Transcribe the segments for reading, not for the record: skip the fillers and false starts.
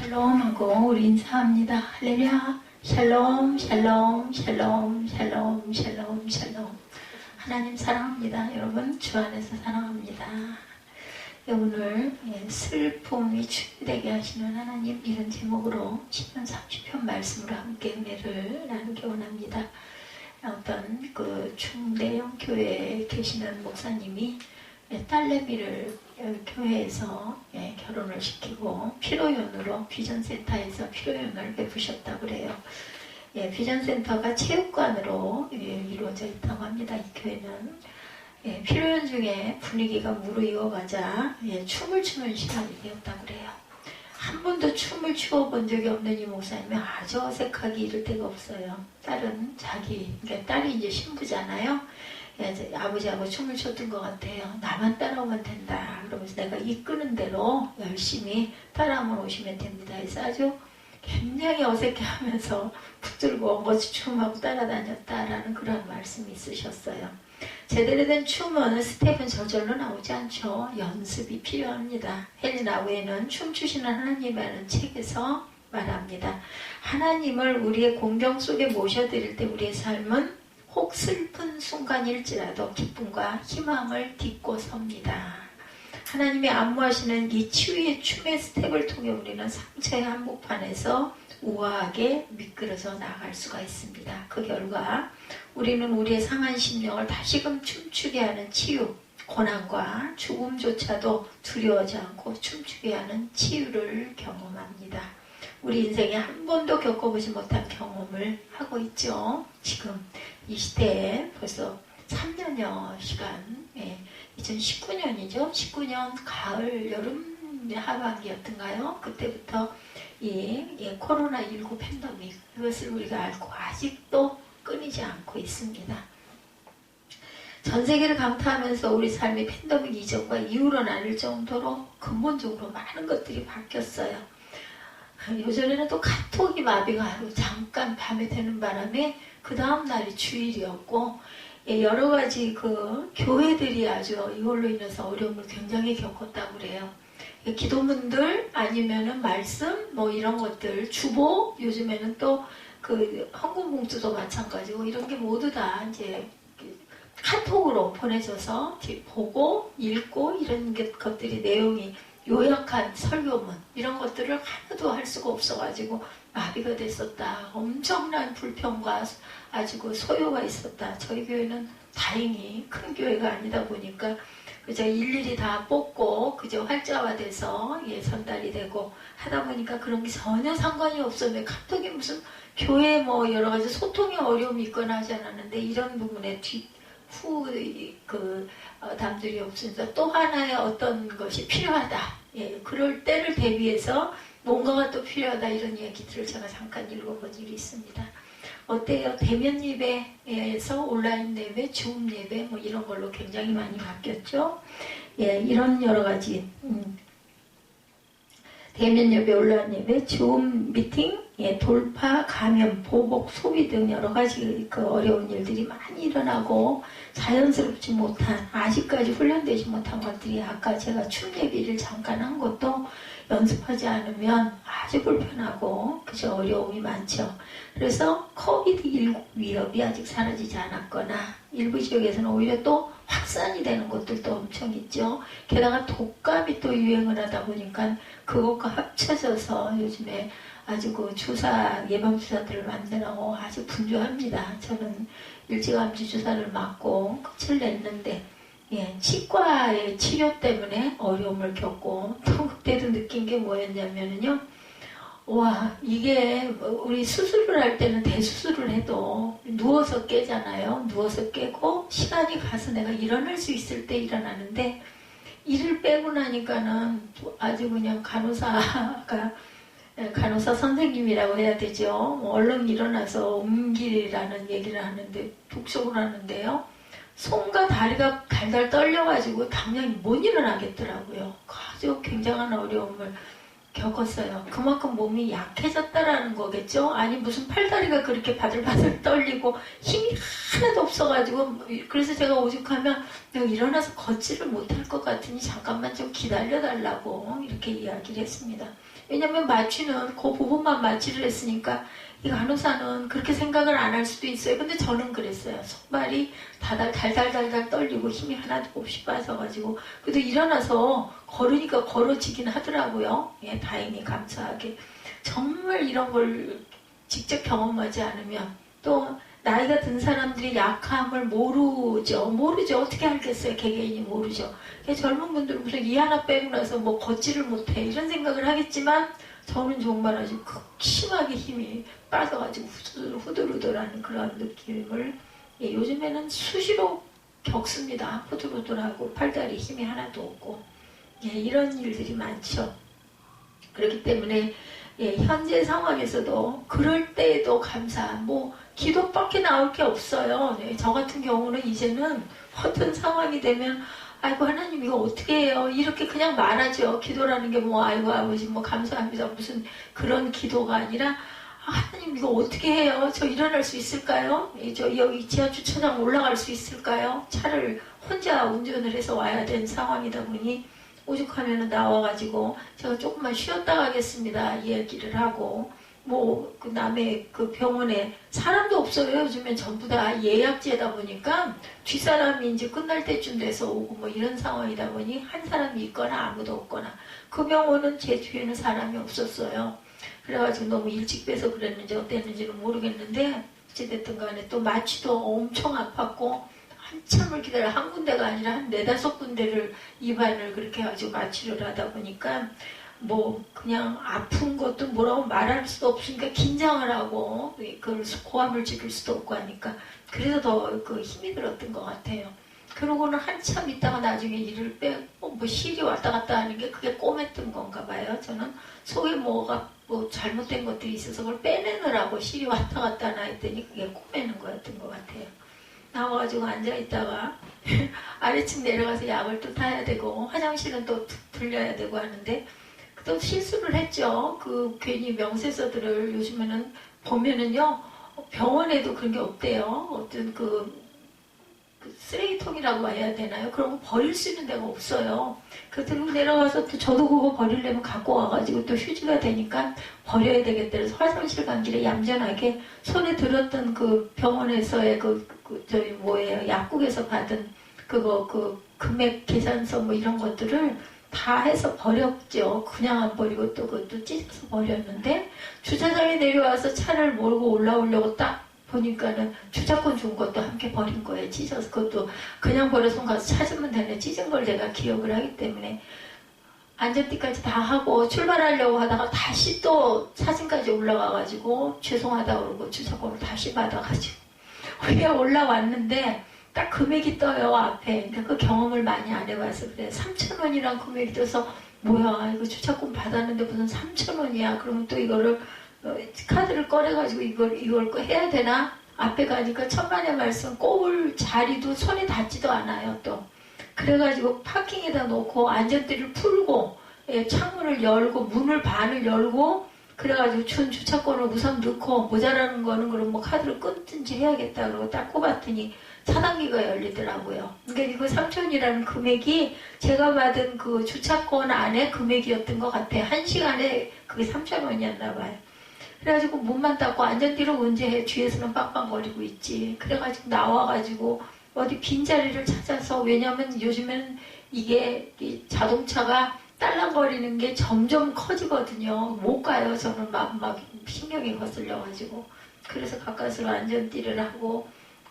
샬롬하고 우리 인사합니다. 할렐루야. 샬롬, 샬롬, 샬롬, 샬롬, 샬롬, 샬롬. 하나님 사랑합니다. 여러분 주 안에서 사랑합니다. 오늘 슬픔이 준비되게 하시는 하나님, 이런 제목으로 시편 30편 말씀으로 함께 은혜를 나누기 원합니다. 어떤 그 중대형 교회에 계시는 목사님이 딸내미를 교회에서 결혼을 시키고 필요연으로 비전센터에서 필요연을 베푸셨다고 그래요. 비전센터가 체육관으로 이루어져 있다고 합니다. 이 교회는 필요연 중에 분위기가 무르익어가자 춤을 추는 시간이 되었다고 그래요. 한 번도 춤을 추어본 적이 없는 이 목사님이 아주 어색하게 이럴 데가 없어요. 딸은 딸이 이제 신부잖아요. 아버지하고 춤을 췄던 것 같아요. 나만 따라오면 된다. 그러면서 내가 이끄는 대로 열심히 따라하면 오시면 됩니다. 그래서 아주 굉장히 어색해하면서 붙들고 엉거지 춤하고 따라다녔다라는 그런 말씀이 있으셨어요. 제대로 된 춤은 스텝은 저절로 나오지 않죠. 연습이 필요합니다. 헬리나 웨이는 춤추시는 하나님이라는 책에서 말합니다. 하나님을 우리의 공경 속에 모셔드릴 때 우리의 삶은 혹 슬픈 순간일지라도 기쁨과 희망을 딛고 섭니다. 하나님이 안무하시는 이 치유의 춤의 스텝을 통해 우리는 상처의 한복판에서 우아하게 미끄러져 나갈 수가 있습니다. 그 결과 우리는 우리의 상한 심령을 다시금 춤추게 하는 치유, 고난과 죽음조차도 두려워하지 않고 춤추게 하는 치유를 경험합니다. 우리 인생에 한 번도 겪어보지 못한 경험을 하고 있죠. 지금 이 시대에 벌써 3년여 시간, 2019년이죠. 19년 가을, 여름, 하반기였던가요? 그때부터 이 코로나19 팬데믹, 이것을 우리가 알고 아직도 끊이지 않고 있습니다. 전 세계를 강타하면서 우리 삶이 팬데믹 이전과 이후로 나눌 정도로 근본적으로 많은 것들이 바뀌었어요. 요전에는 또 카톡이 마비가 하루 잠깐 밤에 되는 바람에 그 다음 날이 주일이었고, 여러 가지 그 교회들이 아주 이걸로 인해서 어려움을 굉장히 겪었다고 그래요. 기도문들 아니면은 말씀 뭐 이런 것들, 주보, 요즘에는 또 그 헌금봉투도 마찬가지고 이런 게 모두 다 이제 카톡으로 보내져서 보고 읽고 이런 것들이 내용이 요약한 설교문 이런 것들을 하나도 할 수가 없어가지고 마비가 됐었다. 엄청난 불평과 아주 그 소요가 있었다. 저희 교회는 다행히 큰 교회가 아니다 보니까 그저 일일이 다 뽑고 그저 활자화돼서 전달이 되고 하다 보니까 그런 게 전혀 상관이 없었는데 카톡이 무슨 교회 뭐 여러 가지 소통에 어려움이 있거나 하지 않았는데 이런 부분에 담들이 없으니까 또 하나의 어떤 것이 필요하다. 그럴 때를 대비해서 뭔가가 또 필요하다. 이런 얘기들을 제가 잠깐 읽어본 일이 있습니다. 어때요? 대면 예배에서 온라인 예배, 줌 예배 뭐 이런 걸로 굉장히 많이 바뀌었죠. 이런 여러 가지 대면 예배, 온라인 예배, 줌 미팅, 돌파, 감염, 보복, 소비 등 여러 가지 그 어려운 일들이 많이 일어나고 자연스럽지 못한, 아직까지 훈련되지 못한 것들이 아까 제가 춤 예배를 잠깐 한 것도 연습하지 않으면 아주 불편하고 그저 어려움이 많죠. 그래서 코비드19 위협이 아직 사라지지 않았거나 일부 지역에서는 오히려 또 확산이 되는 것들도 엄청 있죠. 게다가 독감이 또 유행을 하다 보니까 그것과 합쳐져서 요즘에 아주 그 예방주사들을 만들라고 아주 분주합니다. 저는 일찌감치 주사를 맞고 끝을 냈는데, 치과의 치료 때문에 어려움을 겪고, 또 그때도 느낀 게 뭐였냐면요. 와, 이게 우리 수술을 할 때는 대수술을 해도 누워서 깨잖아요. 누워서 깨고 시간이 가서 내가 일어날 수 있을 때 일어나는데, 이를 빼고 나니까는 아주 그냥 간호사 선생님이라고 해야 되죠. 얼른 일어나서 옮기라는 얘기를 하는데, 독촉을 하는데요. 손과 다리가 달달 떨려가지고 당장히 못 일어나겠더라고요. 아주 굉장한 어려움을 겪었어요. 그만큼 몸이 약해졌다라는 거겠죠? 아니 무슨 팔다리가 그렇게 바들바들 떨리고 힘이 하나도 없어가지고, 그래서 제가 오죽하면 내가 일어나서 걷지를 못할 것 같으니 잠깐만 좀 기다려달라고 이렇게 이야기를 했습니다. 왜냐면 마취는 그 부분만 마취를 했으니까 이 간호사는 그렇게 생각을 안 할 수도 있어요. 근데 저는 그랬어요. 손발이 달달달달 떨리고 힘이 하나도 없이 빠져가지고 그래도 일어나서 걸으니까 걸어지긴 하더라고요. 예, 다행히 감사하게. 정말 이런 걸 직접 경험하지 않으면 또 나이가 든 사람들이 약함을 모르죠. 어떻게 알겠어요. 개개인이 모르죠. 젊은 분들은 무슨 이 하나 빼고 나서 뭐 걷지를 못해 이런 생각을 하겠지만 저는 정말 아주 극심하게 힘이 빠져가지고 후들후들하는 그런 느낌을 예, 요즘에는 수시로 겪습니다. 후들후들하고 팔다리 힘이 하나도 없고 예, 이런 일들이 많죠. 그렇기 때문에 예, 현재 상황에서도 그럴 때에도 감사 뭐 기도밖에 나올 게 없어요. 네, 저 같은 경우는 이제는 어떤 상황이 되면 아이고 하나님 이거 어떻게 해요? 이렇게 그냥 말하죠. 기도라는 게 뭐 아이고 아버지 뭐 감사합니다. 무슨 그런 기도가 아니라 하나님 이거 어떻게 해요? 저 일어날 수 있을까요? 저 여기 지하 주차장 올라갈 수 있을까요? 차를 혼자 운전을 해서 와야 되는 상황이다 보니 오죽하면 나와가지고 제가 조금만 쉬었다 가겠습니다. 이야기를 하고 뭐 그 남의 그 병원에 사람도 없어요. 요즘엔 전부 다 예약제다 보니까 뒷사람이 이제 끝날 때쯤 돼서 오고 뭐 이런 상황이다 보니 한 사람이 있거나 아무도 없거나 그 병원은 제 주위에는 사람이 없었어요. 그래가지고 너무 일찍 빼서 그랬는지 어땠는지는 모르겠는데 어찌됐든 간에 또 마취도 엄청 아팠고 한참을 기다려 한 군데가 아니라 한 4-5군데를 입안을 그렇게 해가지고 마취를 하다 보니까 뭐 그냥 아픈 것도 뭐라고 말할 수도 없으니까 긴장을 하고 그걸 고함을 지를 수도 없고 하니까 그래서 더 그 힘이 들었던 것 같아요. 그러고는 한참 있다가 나중에 이를 빼고 뭐 실이 왔다 갔다 하는 게 그게 꿰맸던 건가 봐요. 저는 속에 뭐가 뭐 잘못된 것들이 있어서 그걸 빼내느라고 실이 왔다 갔다 하나 했더니 그게 꿰매는 거였던 것 같아요. 나와가지고 앉아있다가 아래층 내려가서 약을 또 타야 되고 화장실은 또 들려야 되고 하는데 또 실수를 했죠. 그 괜히 명세서들을 요즘에는 보면은요 병원에도 그런 게 없대요. 어떤 그 쓰레기통이라고 해야 되나요? 그런 거 버릴 수 있는 데가 없어요. 그 들고 내려가서 또 저도 그거 버리려면 갖고 와가지고 또 휴지가 되니까 버려야 되겠다. 그래서 화장실 간 길에 얌전하게 손에 들었던 그 병원에서의 저기 뭐예요? 약국에서 받은 그거 그 금액 계산서 뭐 이런 것들을 다 해서 버렸죠. 그냥 안 버리고 또 그것도 찢어서 버렸는데 주차장에 내려와서 차를 몰고 올라오려고 딱 보니까는 주차권 준 것도 함께 버린 거예요. 찢어서 그것도 그냥 버려서 가서 찾으면 되네. 찢은 걸 내가 기억을 하기 때문에 안전띠까지 다 하고 출발하려고 하다가 다시 또 사진까지 올라가가지고 죄송하다고 그러고 주차권을 다시 받아가지고 위에 올라왔는데 딱 금액이 떠요 앞에. 그러니까 그 경험을 많이 안 해봐서 그래. 3,000원이란 금액이 떠서 뭐야 이거 주차권 받았는데 무슨 3,000원이야. 그러면 또 이거를 카드를 꺼내가지고 이걸 해야 되나? 앞에 가니까 천만의 말씀 꼽을 자리도 손에 닿지도 않아요 또. 그래가지고 파킹에다 놓고 안전띠를 풀고 예, 창문을 열고 문을 반을 열고 그래가지고 준 주차권을 우선 넣고 모자라는 거는 그럼 뭐 카드를 끊든지 해야겠다 그러고 딱 꼽았더니 차단기가 열리더라고요. 그러니까 이거 3,000원이라는 금액이 제가 받은 그 주차권 안에 금액이었던 것 같아요. 1시간에 그게 3,000원이었나 봐요. 그래가지고 문만 닫고 안전띠를 언제 해? 뒤에서는 빵빵거리고 있지. 그래가지고 나와가지고 어디 빈자리를 찾아서 왜냐면 요즘에는 이게 자동차가 딸랑거리는 게 점점 커지거든요. 못 가요. 저는 막 신경이 거슬려가지고. 그래서 가까스로 안전띠를 하고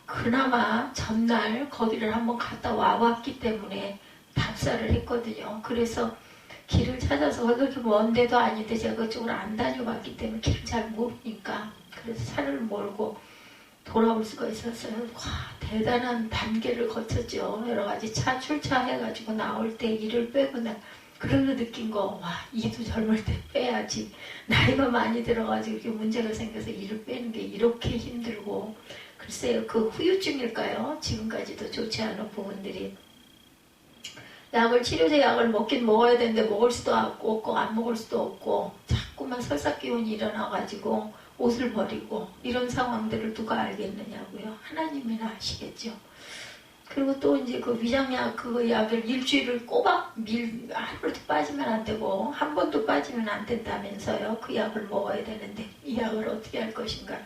그나마 전날 거기를 한번 갔다 와봤기 때문에 답사를 했거든요. 그래서 길을 찾아서 그렇게 먼 데도 아닌데 제가 그쪽으로 안 다녀봤기 때문에 길을 잘 모르니까 그래서 산을 몰고 돌아올 수가 있었어요. 와, 대단한 단계를 거쳤죠. 여러 가지 출차해가지고 나올 때 이를 빼고 그러면서 느낀 거, 와, 이도 젊을 때 빼야지. 나이가 많이 들어가지고 이렇게 문제가 생겨서 이를 빼는 게 이렇게 힘들고 글쎄요, 그 후유증일까요? 지금까지도 좋지 않은 부분들이. 치료제 약을 먹긴 먹어야 되는데 먹을 수도 없고 안 먹을 수도 없고 자꾸만 설사기운이 일어나가지고 옷을 버리고 이런 상황들을 누가 알겠느냐고요. 하나님이나 아시겠죠. 그리고 또 이제 그 위장약 그 약을 일주일을 꼬박 하루도 빠지면 안 되고 한 번도 빠지면 안 된다면서요. 그 약을 먹어야 되는데 이 약을 어떻게 할 것인가.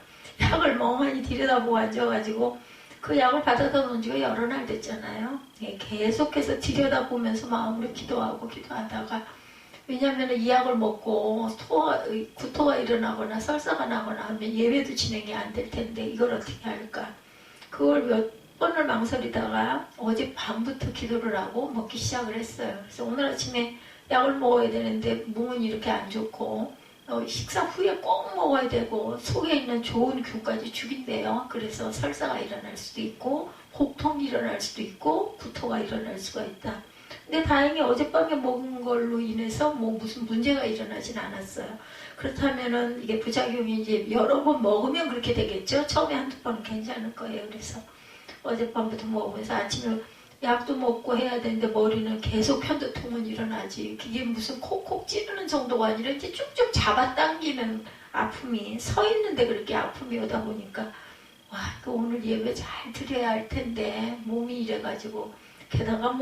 약을 멍하니 들여다보고 앉아가지고 그 약을 받아다 놓은 지가 여러 날 됐잖아요. 계속해서 들여다보면서 마음으로 기도하다가 왜냐하면 이 약을 먹고 구토가 일어나거나 설사가 나거나 하면 예배도 진행이 안 될 텐데 이걸 어떻게 할까. 그걸 몇 번을 망설이다가 어제 밤부터 기도를 하고 먹기 시작을 했어요. 그래서 오늘 아침에 약을 먹어야 되는데 몸은 이렇게 안 좋고 식사 후에 꼭 먹어야 되고 속에 있는 좋은 균까지 죽인대요. 그래서 설사가 일어날 수도 있고 복통이 일어날 수도 있고 구토가 일어날 수가 있다. 근데 다행히 어젯밤에 먹은 걸로 인해서 뭐 무슨 문제가 일어나진 않았어요. 그렇다면은 이게 부작용이 이제 여러 번 먹으면 그렇게 되겠죠. 처음에 한두 번은 괜찮을 거예요. 그래서 어젯밤부터 먹으면서 아침에 약도 먹고 해야 되는데 머리는 계속 편두통은 일어나지. 그게 무슨 콕콕 찌르는 정도가 아니라 이제 쭉쭉 잡아당기는 아픔이 서 있는데 그렇게 아픔이 오다 보니까 와, 오늘 예배 잘 드려야 할 텐데 몸이 이래가지고 게다가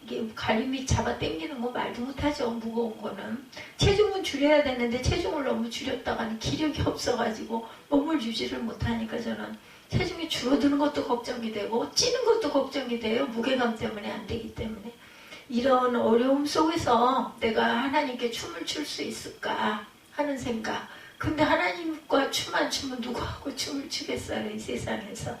이게 갈림이 잡아당기는 거 말도 못하죠. 무거운 거는 체중은 줄여야 되는데 체중을 너무 줄였다가는 기력이 없어가지고 몸을 유지를 못하니까 저는 체중이 줄어드는 것도 걱정이 되고 찌는 것도 걱정이 돼요. 무게감 때문에 안 되기 때문에. 이런 어려움 속에서 내가 하나님께 춤을 출 수 있을까 하는 생각. 근데 하나님과 춤 안 추면 누구하고 춤을 추겠어요. 이 세상에서.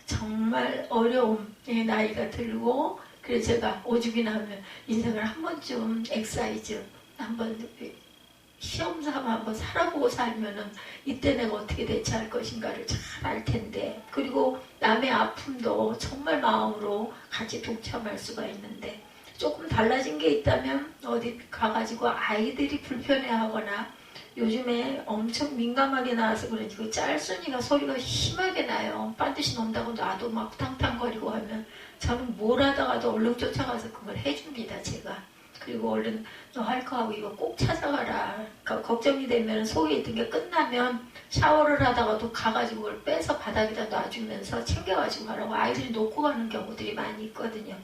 정말 어려움에 나이가 들고 그래서 제가 오죽이나 하면 인생을 한 번쯤 엑사이즈 한번 시험 삼아 한번 살아보고 살면은 이때 내가 어떻게 대처할 것인가를 잘 알 텐데 그리고 남의 아픔도 정말 마음으로 같이 동참할 수가 있는데 조금 달라진 게 있다면 어디 가가지고 아이들이 불편해하거나 요즘에 엄청 민감하게 나와서 그런지 그 짤순이가 소리가 심하게 나요. 반드시 논다고 놔도 막 탕탕거리고 하면 저는 뭘 하다가도 얼른 쫓아가서 그걸 해줍니다. 제가. 그리고 얼른 너 할 거 하고 이거 꼭 찾아가라. 그러니까 걱정이 되면 속에 있던 게 끝나면 샤워를 하다가도 가가지고 그걸 빼서 바닥에다 놔주면서 챙겨가지고 가라고 아이들이 놓고 가는 경우들이 많이 있거든요.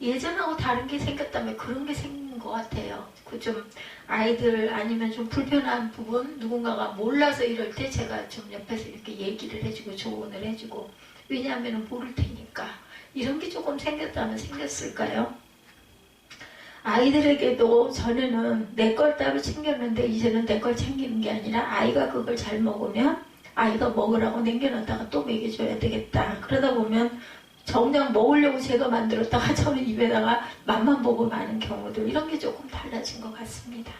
예전하고 다른 게 생겼다면 그런 게 생긴 것 같아요. 그 좀 아이들 아니면 좀 불편한 부분 누군가가 몰라서 이럴 때 제가 좀 옆에서 이렇게 얘기를 해주고 조언을 해주고 왜냐하면 모를 테니까 이런 게 조금 생겼다면 생겼을까요? 아이들에게도 전에는 내 걸 따로 챙겼는데 이제는 내 걸 챙기는 게 아니라 아이가 그걸 잘 먹으면 아이가 먹으라고 남겨놨다가 또 먹여줘야 되겠다. 그러다 보면 정작 먹으려고 제가 만들었다가 저는 입에다가 맛만 보고 마는 경우들 이런 게 조금 달라진 것 같습니다.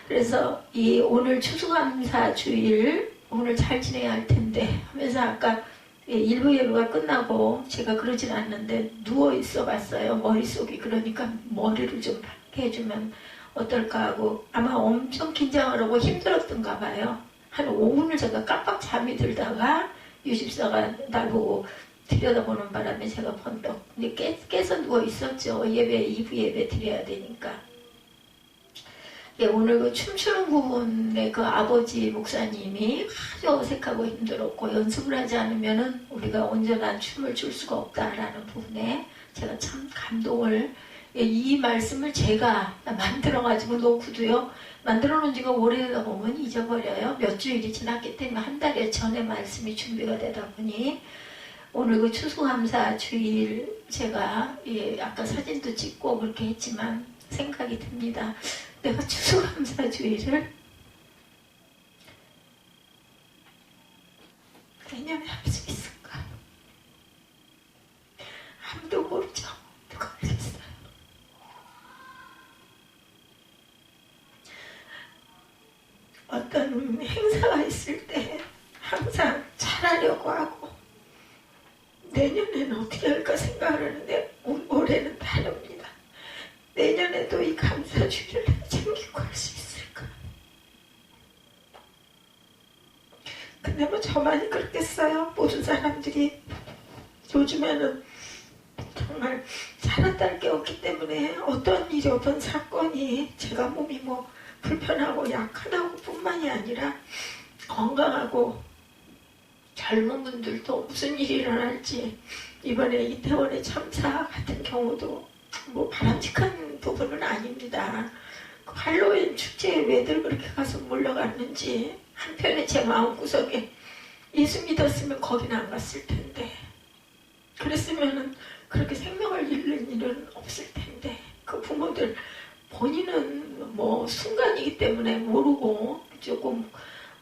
그래서 이 오늘 추수감사 주일 오늘 잘 지내야 할 텐데 하면서 아까 일부 예배가 끝나고 제가 그러진 않는데 누워 있어 봤어요. 머릿속이 그러니까 머리를 좀 밝게 해주면 어떨까 하고 아마 엄청 긴장을 하고 힘들었던가 봐요. 한 5분을 제가 깜빡 잠이 들다가 유집사가 나보고 들여다보는 바람에 제가 번쩍 깨서 누워 있었죠. 예배 2부 예배 드려야 되니까. 오늘 그 춤추는 부분에 그 아버지 목사님이 아주 어색하고 힘들었고 연습을 하지 않으면은 우리가 온전한 춤을 출 수가 없다라는 부분에 제가 참 감동을 이 말씀을 제가 만들어가지고 놓고도요. 만들어 놓은 지가 오래되다 보면 잊어버려요. 몇 주일이 지났기 때문에 한 달 전에 말씀이 준비가 되다 보니 오늘 그 추수감사 주일 제가 아까 사진도 찍고 그렇게 했지만 생각이 듭니다. 내가 추수감사 주일을 내년에 할 수 있을까? 아무도 모르죠. 누가 알겠어요. 어떤 행사가 있을 때 항상 잘하려고 하고 내년에는 어떻게 할까 생각을 하는데 올해는 다릅니다. 내년에도 이 감사주일을 챙기고 할 수 있을까? 근데 뭐 저만이 그렇겠어요? 모든 사람들이 요즘에는 정말 잘한다는 게 없기 때문에 어떤 일이 어떤 사건이 제가 몸이 뭐 불편하고 약하다고 뿐만이 아니라 건강하고 젊은 분들도 무슨 일이 일어날지 이번에 이태원의 참사 같은 경우도 뭐 바람직한 부분은 아닙니다. 그 할로윈 축제에 왜들 그렇게 가서 몰려갔는지 한편에 제 마음구석에 예수 믿었으면 거긴 안 갔을 텐데, 그랬으면 그렇게 생명을 잃는 일은 없을 텐데, 그 부모들 본인은 뭐 순간이기 때문에 모르고 조금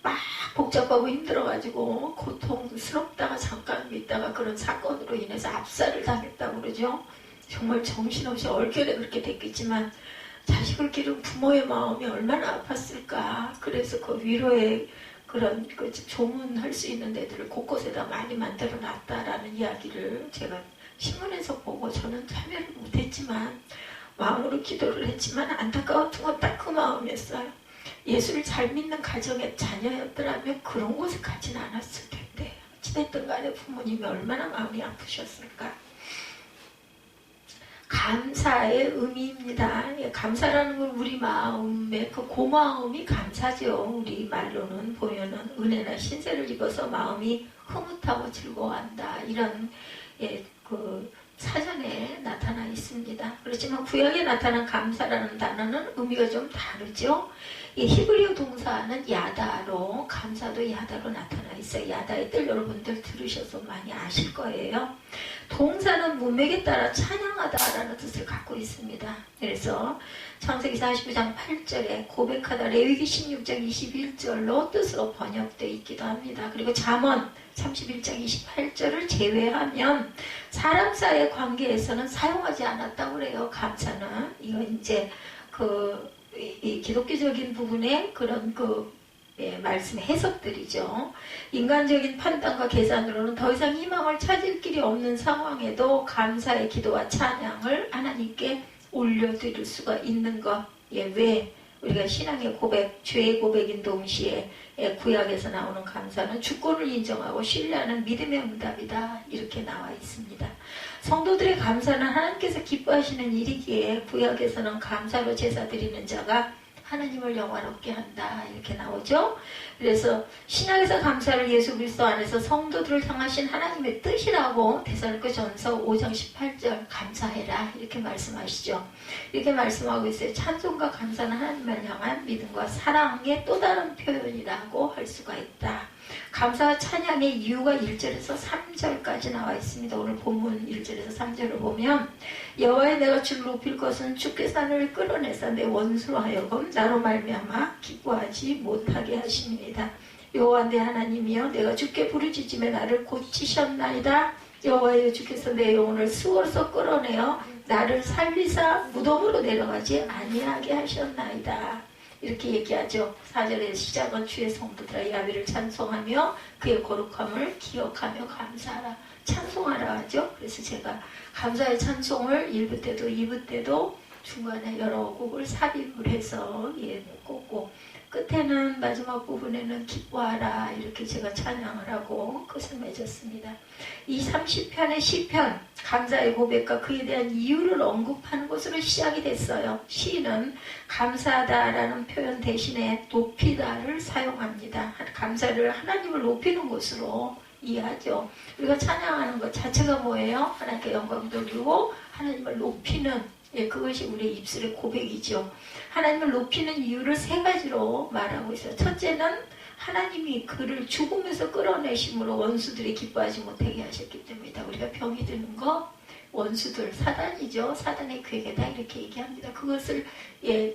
막 복잡하고 힘들어가지고 고통스럽다가 잠깐 있다가 그런 사건으로 인해서 압살을 당했다고 그러죠. 정말 정신없이 얼결에 그렇게 됐겠지만 자식을 기른 부모의 마음이 얼마나 아팠을까. 그래서 그 위로의 그런 그 조문할 수 있는 데들을 곳곳에다 많이 만들어 놨다라는 이야기를 제가 신문에서 보고 저는 참여를 못했지만 마음으로 기도를 했지만 안타까웠던 건 딱 그 마음이었어요. 예수를 잘 믿는 가정의 자녀였더라면 그런 곳에 가진 않았을 텐데 어찌됐든 간에 부모님이 얼마나 마음이 아프셨을까. 감사의 의미입니다. 감사라는 건 우리 마음의 그 고마움이 감사죠. 우리 말로는 보면은 은혜나 신세를 입어서 마음이 흐뭇하고 즐거워한다. 이런 그 사전에 나타나 있습니다. 그렇지만 구약에 나타난 감사라는 단어는 의미가 좀 다르죠. 이 히브리어 동사는 야다로, 감사도 야다로 나타나 있어요. 야다의 뜻 여러분들 들으셔서 많이 아실 거예요. 동사는 문맥에 따라 찬양하다라는 뜻을 갖고 있습니다. 그래서 창세기 49장 8절에 고백하다, 레위기 16장 21절로 뜻으로 번역되어 있기도 합니다. 그리고 잠언 31장 28절을 제외하면 사람 사이의 관계에서는 사용하지 않았다고 그래요. 감사는. 이건 이제 이 기독교적인 부분의 그런 말씀 해석들이죠. 인간적인 판단과 계산으로는 더 이상 희망을 찾을 길이 없는 상황에도 감사의 기도와 찬양을 하나님께 올려드릴 수가 있는 것. 왜? 우리가 신앙의 고백, 죄의 고백인 동시에 구약에서 나오는 감사는 주권을 인정하고 신뢰하는 믿음의 응답이다. 이렇게 나와 있습니다. 성도들의 감사는 하나님께서 기뻐하시는 일이기에 구약에서는 감사로 제사 드리는 자가 하나님을 영화롭게 한다. 이렇게 나오죠. 그래서 신약에서 감사를 예수 그리스도 안에서 성도들을 향하신 하나님의 뜻이라고 데살로니가전서 5장 18절 감사해라. 이렇게 말씀하시죠. 이렇게 말씀하고 있어요. 찬송과 감사는 하나님을 향한 믿음과 사랑의 또 다른 표현이라고 할 수가 있다. 감사와 찬양의 이유가 1절에서 3절까지 나와 있습니다. 오늘 본문 1절에서 3절을 보면 여호와의 내가 주를 높일 것은 주께서 나를 끌어내사 내 원수로 하여금 나로 말미암아 기뻐하지 못하게 하심이니이다. 여호와 내 하나님이여 내가 주께 부르짖음에 나를 고치셨나이다. 여호와여 주께서 내 영혼을 수월서 끌어내어 나를 살리사 무덤으로 내려가지 아니하게 하셨나이다. 이렇게 얘기하죠. 4절의 시작은 주의 성도들아 야훼를 찬송하며 그의 거룩함을 기억하며 감사하라. 찬송하라 하죠. 그래서 제가 감사의 찬송을 1부 때도 2부 때도 중간에 여러 곡을 삽입을 해서 꽂고 끝에는 마지막 부분에는 기뻐하라 이렇게 제가 찬양을 하고 끝을 맺었습니다. 이 30편의 시편 감사의 고백과 그에 대한 이유를 언급하는 것으로 시작이 됐어요. 시는 감사하다라는 표현 대신에 높이다를 사용합니다. 감사를 하나님을 높이는 것으로 이해하죠. 우리가 찬양하는 것 자체가 뭐예요? 하나님께 영광 돌리고 하나님을 높이는 그것이 우리의 입술의 고백이죠. 하나님을 높이는 이유를 3가지로 말하고 있어요. 첫째는 하나님이 그를 죽음에서 끌어내심으로 원수들이 기뻐하지 못하게 하셨기 때문이다. 우리가 병이 드는 거 원수들 사단이죠. 사단의 괴계다 이렇게 얘기합니다. 그것을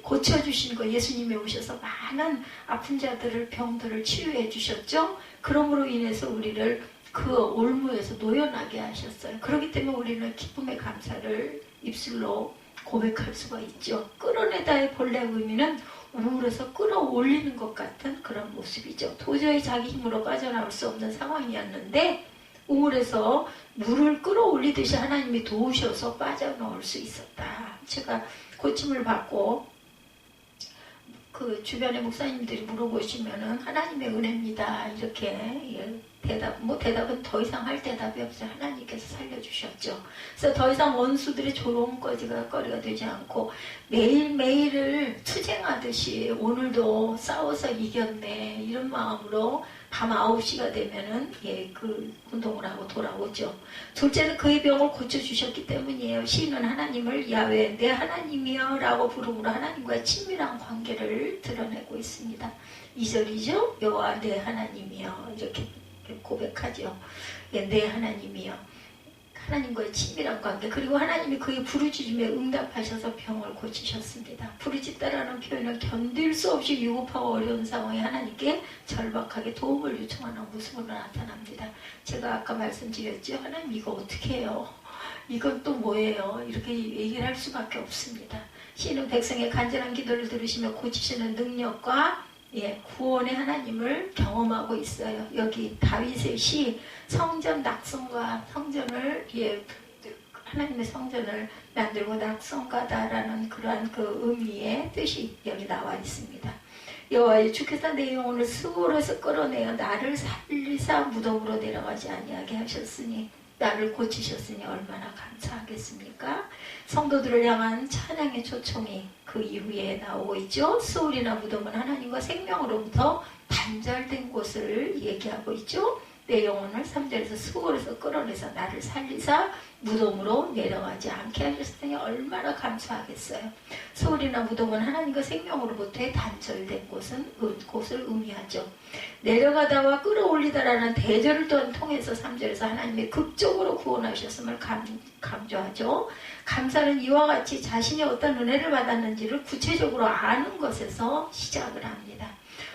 고쳐주신 거 예수님이 오셔서 많은 아픈 자들을 병들을 치유해 주셨죠. 그러므로 인해서 우리를 그 올무에서 노연하게 하셨어요. 그렇기 때문에 우리는 기쁨의 감사를 입술로 고백할 수가 있죠. 끌어내다의 본래 의미는 우울해서 끌어올리는 것 같은 그런 모습이죠. 도저히 자기 힘으로 빠져나올 수 없는 상황이었는데 우울해서 물을 끌어올리듯이 하나님이 도우셔서 빠져나올 수 있었다. 제가 고침을 받고 그 주변의 목사님들이 물어보시면은 하나님의 은혜입니다. 이렇게 대답은 더 이상 할 대답이 없어요. 하나님께서 살려주셨죠. 그래서 더 이상 원수들의 조롱거리가 되지 않고 매일매일을 투쟁하듯이 오늘도 싸워서 이겼네 이런 마음으로 밤 9시가 되면은 그 운동을 하고 돌아오죠. 둘째는 그의 병을 고쳐주셨기 때문이에요. 시인은 하나님을 야훼 내 하나님이여 라고 부름으로 하나님과의 친밀한 관계를 드러내고 있습니다. 2절이죠. 여호와 내 하나님이여 이렇게 고백하죠. 내 하나님이여. 하나님과의 친밀한 관계, 그리고 하나님이 그의 부르짖음에 응답하셔서 병을 고치셨습니다. 부르짖다라는 표현은 견딜 수 없이 위급하고 어려운 상황에 하나님께 절박하게 도움을 요청하는 모습으로 나타납니다. 제가 아까 말씀드렸죠. 하나님 이거 어떻게 해요? 이건 또 뭐예요? 이렇게 얘기를 할 수밖에 없습니다. 시인은 백성의 간절한 기도를 들으시며 고치시는 능력과 구원의 하나님을 경험하고 있어요. 여기 다윗의 시 성전 낙성과 성전을 하나님의 성전을 만들고 낙성가다라는 그러한 그 의미의 뜻이 여기 나와 있습니다. 여호와여 주께서 내 영혼을 수월에서 끌어내어 나를 살리사 무덤으로 내려가지 아니하게 하셨으니 나를 고치셨으니 얼마나 감사하겠습니까? 성도들을 향한 찬양의 초청이 그 이후에 나오고 있죠. 수월이나 무덤은 하나님과 생명으로부터 단절된 곳을 얘기하고 있죠. 내 영혼을 3절에서 수월에서 끌어내서 나를 살리사 무덤으로 내려가지 않게 하셨으니 얼마나 감사하겠어요. 수월이나 무덤은 하나님과 생명으로부터의 단절된 곳을 의미하죠. 내려가다와 끌어올리다라는 대절을 또한 통해서 3절에서 하나님의 극적으로 구원하셨음을 강조하죠. 감사는 이와 같이 자신이 어떤 은혜를 받았는지를 구체적으로 아는 것에서 시작을 합니다.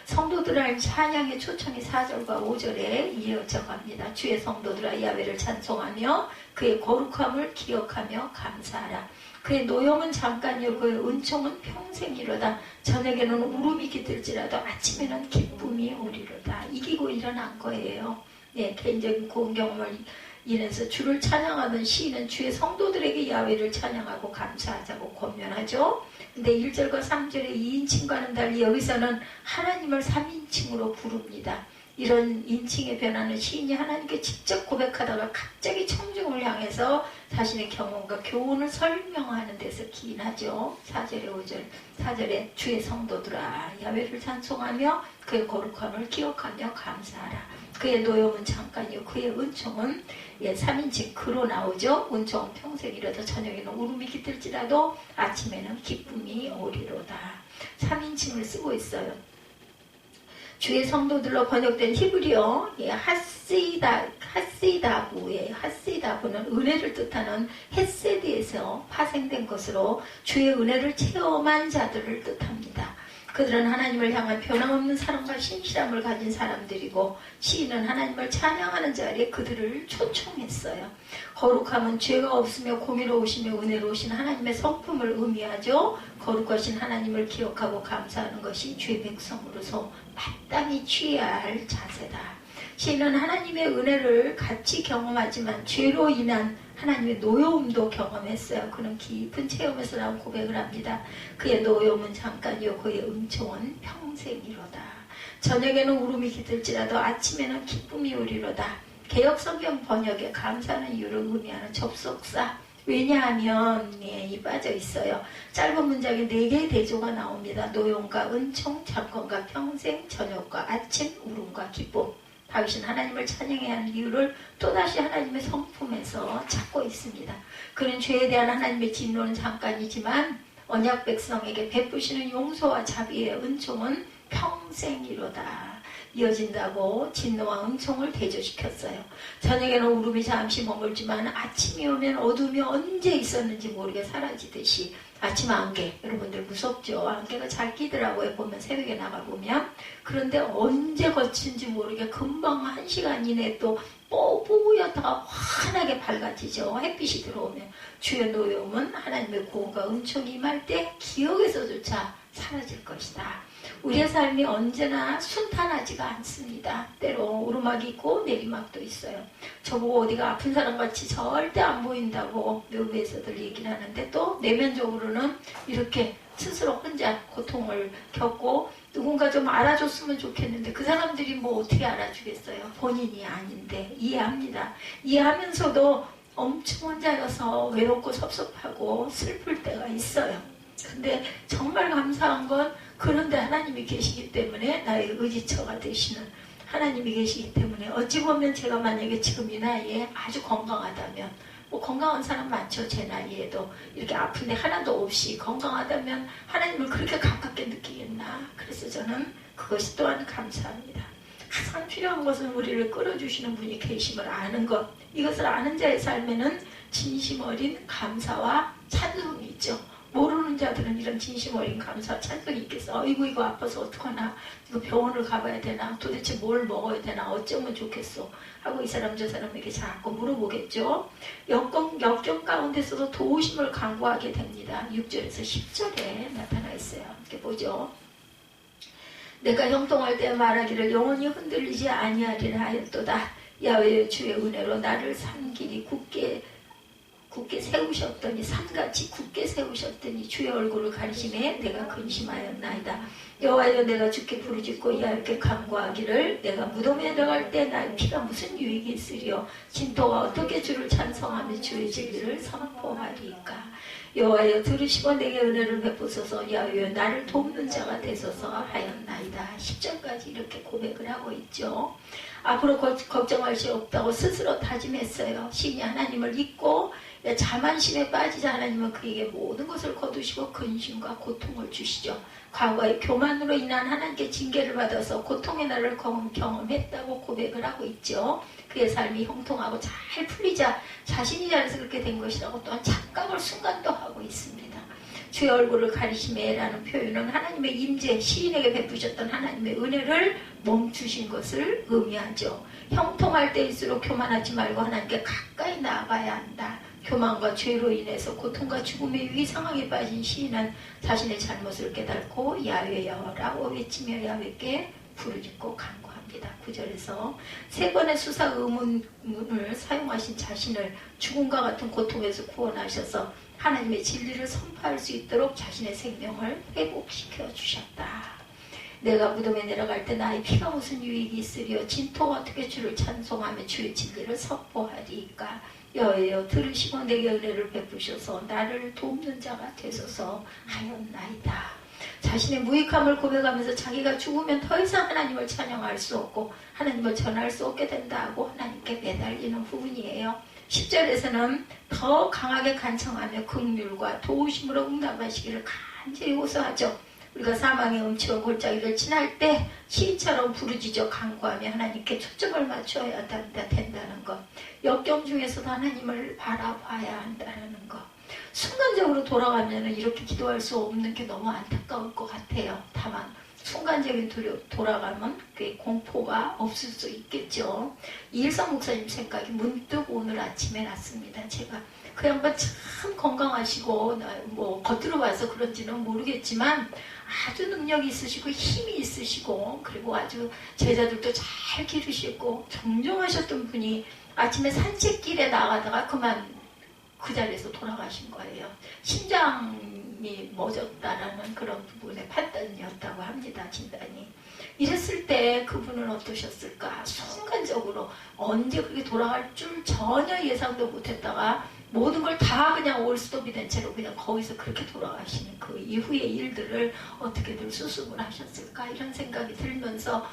성도들의 찬양의 초청이 4절과 5절에 이어져 갑니다. 주의 성도들아 야훼를 찬송하며 그의 거룩함을 기억하며 감사하라. 그의 노염은 잠깐이요 그의 은총은 평생이로다. 저녁에는 울음이 깃들지라도 아침에는 기쁨이 오리로다. 이기고 일어난 거예요. 개인적인 구원 경험을 인해서 주를 찬양하던 시인은 주의 성도들에게 야훼를 찬양하고 감사하자고 권면하죠. 근데 1절과 3절의 2인칭과는 달리 여기서는 하나님을 3인칭으로 부릅니다. 이런 인칭의 변화는 시인이 하나님께 직접 고백하다가 갑자기 청중을 향해서 자신의 경험과 교훈을 설명하는 데서 기인하죠. 4절에 5절 4절에 주의 성도들아 야훼를 찬송하며 그의 거룩함을 기억하며 감사하라. 그의 노염은 잠깐이요 그의 은총은 3인칭 그로 나오죠. 은총은 평생이라도 저녁에는 울음이 깃들지라도 아침에는 기쁨이 오리로다. 3인칭을 쓰고 있어요. 주의 성도들로 번역된 히브리어 하시다부는 은혜를 뜻하는 헤세드에서 파생된 것으로 주의 은혜를 체험한 자들을 뜻합니다. 그들은 하나님을 향한 변함없는 사랑과 신실함을 가진 사람들이고 시인은 하나님을 찬양하는 자리에 그들을 초청했어요. 거룩함은 죄가 없으며 공의로우시며 은혜로우신 하나님의 성품을 의미하죠. 거룩하신 하나님을 기억하고 감사하는 것이 주의 백성으로서 마땅히 취해야 할 자세다. 시인은 하나님의 은혜를 같이 경험하지만 죄로 인한 하나님의 노여움도 경험했어요. 그는 깊은 체험에서 나온 고백을 합니다. 그의 노여움은 잠깐이요 그의 은총은 평생이로다. 저녁에는 울음이 깃들지라도 아침에는 기쁨이 오리로다. 개역성경 번역에 감사하는 이유를 의미하는 접속사 왜냐하면 이 빠져 있어요. 짧은 문장에 4개의 대조가 나옵니다. 노여움과 은총, 잠깐과 평생, 저녁과 아침, 울음과 기쁨. 다윗은 하나님을 찬양해야 하는 이유를 또다시 하나님의 성품에서 찾고 있습니다. 그는 죄에 대한 하나님의 진노는 잠깐이지만 언약 백성에게 베푸시는 용서와 자비의 은총은 평생이로다. 이어진다고 진노와 은총을 대조시켰어요. 저녁에는 울음이 잠시 머물지만 아침이 오면 어둠이 언제 있었는지 모르게 사라지듯이 아침 안개, 여러분들 무섭죠? 안개가 잘 끼더라고요. 보면 새벽에 나가보면. 그런데 언제 거친지 모르게 금방 1시간 이내에 또 뽀뽀였다가 환하게 밝아지죠. 햇빛이 들어오면. 주의 노여움은 하나님의 구원과 은총이 임할 때 기억에서조차 사라질 것이다. 우리의 삶이 언제나 순탄하지가 않습니다. 때로 오르막이 있고 내리막도 있어요. 저보고 어디가 아픈 사람같이 절대 안 보인다고 외부에서들 얘기를 하는데 또 내면적으로는 이렇게 스스로 혼자 고통을 겪고 누군가 좀 알아줬으면 좋겠는데 그 사람들이 뭐 어떻게 알아주겠어요. 본인이 아닌데 이해합니다. 이해하면서도 엄청 혼자여서 외롭고 섭섭하고 슬플 때가 있어요. 근데 정말 감사한 건 그런데 하나님이 계시기 때문에 나의 의지처가 되시는 하나님이 계시기 때문에 어찌 보면 제가 만약에 지금 이 나이에 아주 건강하다면, 뭐 건강한 사람 많죠. 제 나이에도 이렇게 아픈데 하나도 없이 건강하다면 하나님을 그렇게 가깝게 느끼겠나. 그래서 저는 그것이 또한 감사합니다. 가장 필요한 것은 우리를 끌어주시는 분이 계심을 아는 것. 이것을 아는 자의 삶에는 진심 어린 감사와 찬송이 있죠. 모르는 자들은 이런 진심 어린 감사와 찬송이 있겠어. 어이구 이거 아파서 어떡하나, 이거 병원을 가봐야 되나, 도대체 뭘 먹어야 되나, 어쩌면 좋겠어 하고 이 사람 저 사람에게 자꾸 물어보겠죠. 역경 가운데서도 도우심을 간구하게 됩니다. 6절에서 10절에 나타나 있어요. 이렇게 보죠. 내가 형통할 때 말하기를 영원히 흔들리지 아니하리라 하였도다. 야훼의 주의 은혜로 나를 산 길이 굳게 세우셨더니, 산같이 굳게 세우셨더니 주의 얼굴을 가리심에 내가 근심하였나이다. 여호와여, 내가 주께 부르짖고 야훼께 간구하기를 내가 무덤에 들어갈 때 나의 피가 무슨 유익이 있으리요. 진토가 어떻게 주를 찬송하며 주의 진리를 선포하리이까. 여호와여, 들으시고 내게 은혜를 베푸소서. 야훼여, 나를 돕는 자가 되소서 하였나이다. 10절까지 이렇게 고백을 하고 있죠. 앞으로 걱정할 수 없다고 스스로 다짐했어요. 신이 하나님을 잊고 자만심에 빠지자 하나님은 그에게 모든 것을 거두시고 근심과 고통을 주시죠. 과거의 교만으로 인한 하나님께 징계를 받아서 고통의 날을 경험했다고 고백을 하고 있죠. 그의 삶이 형통하고 잘 풀리자 자신이 잘해서 그렇게 된 것이라고 또한 착각을 순간도 하고 있습니다. 주의 얼굴을 가리심에라는 표현은 하나님의 임재, 시인에게 베푸셨던 하나님의 은혜를 멈추신 것을 의미하죠. 형통할 때일수록 교만하지 말고 하나님께 가까이 나아가야 한다. 교만과 죄로 인해서 고통과 죽음의 위기 상황에 빠진 시인은 자신의 잘못을 깨닫고 야훼여라고 외치며 야훼께 부르짖고 간구합니다. 9절에서 세 번의 수사 의문을 사용하신 자신을 죽음과 같은 고통에서 구원하셔서 하나님의 진리를 선포할 수 있도록 자신의 생명을 회복시켜 주셨다. 내가 무덤에 내려갈 때 나의 피가 무슨 유익이 있으리요. 진토가 어떻게 주를 찬송하며 주의 진리를 선포하리이까. 여호와여, 들으시고 내게 은혜를 베푸셔서 나를 돕는 자가 되소서 하였나이다. 자신의 무익함을 고백하면서 자기가 죽으면 더 이상 하나님을 찬양할 수 없고 하나님을 전할 수 없게 된다고 하나님께 매달리는 부분이에요. 10절에서는 더 강하게 간청하며 긍휼과 도우심으로 응답하시기를 간절히 호소하죠. 우리가 사망의 음치와 골짜기를 지날 때 시인처럼 부르짖어 간구하며 하나님께 초점을 맞춰야 된다는 것. 역경 중에서도 하나님을 바라봐야 한다는 것. 순간적으로 돌아가면 이렇게 기도할 수 없는 게 너무 안타까울 것 같아요. 다만 순간적인 돌아가면 그 공포가 없을 수 있겠죠. 이일성 목사님 생각이 문득 오늘 아침에 났습니다. 제가 그 양반 참 건강하시고 뭐 겉으로 봐서 그런지는 모르겠지만 아주 능력이 있으시고 힘이 있으시고 그리고 아주 제자들도 잘 기르시고 정정하셨던 분이 아침에 산책길에 나가다가 그만 그 자리에서 돌아가신 거예요. 심장이 멎었다라는 그런 부분의 판단이었다고 합니다. 진단이. 이랬을 때 그분은 어떠셨을까? 순간적으로 언제 그렇게 돌아갈 줄 전혀 예상도 못했다가 모든 걸 다 그냥 올스톱이 된 채로 그냥 거기서 그렇게 돌아가시는 그 이후의 일들을 어떻게들 수습을 하셨을까? 이런 생각이 들면서